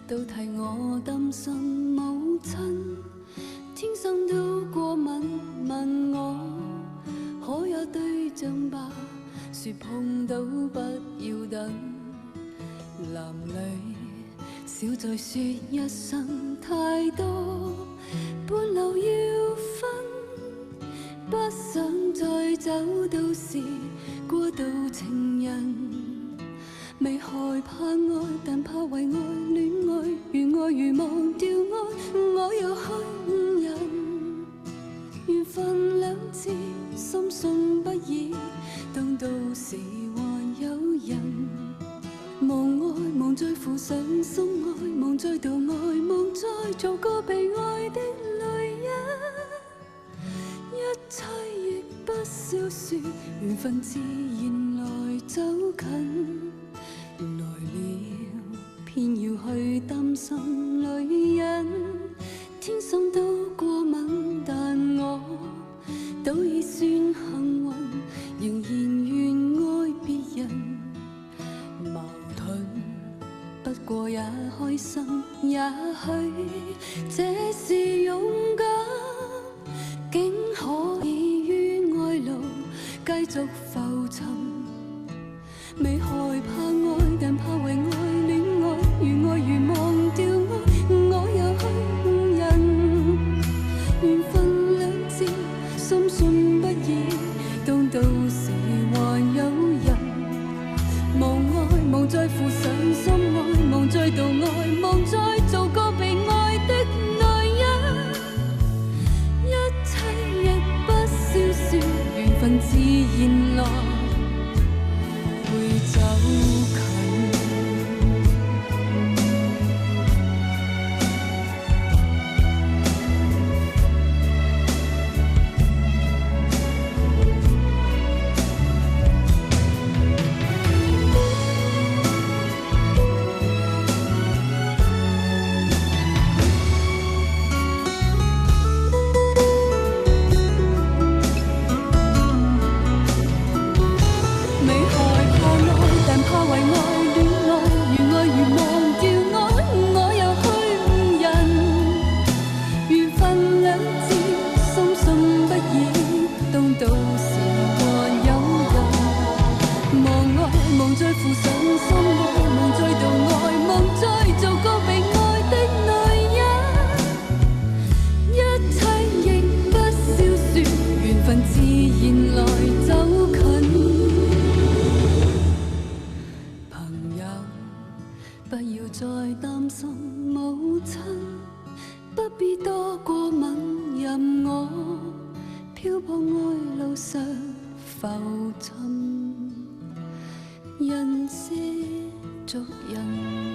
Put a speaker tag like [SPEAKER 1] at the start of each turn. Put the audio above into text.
[SPEAKER 1] 都替我擔心母親，天生都過敏，問我可有對象吧？說碰到不要等，男女少再說一聲太多，半路要分，不想再走到時過渡情人。未害怕愛，但怕為愛戀愛，如愛如忘掉愛，我又去誤人。緣分兩字，深信不易，當到時還有人。忘愛，忘再負上心愛，忘再度愛，忘再做個被愛的女人。一切亦不消說，緣分自然來走近。來了，偏要去擔心女人，天生都過敏，但我都已算幸運，仍然願愛別人。矛盾，不過也開心，也許這是勇敢，竟可以於愛路繼續浮沉。未害怕愛，但怕為愛戀愛，如愛如忘掉愛，我又去誤人。緣分兩字，深信不易，當到時還有人。忘愛，忘再負上心愛，忘再度愛，忘再做個被愛的女人。一切亦不消說，緣分自然來會走近。不要再擔心母親，不必多過問，任我漂泊愛路上浮沉，人是俗人。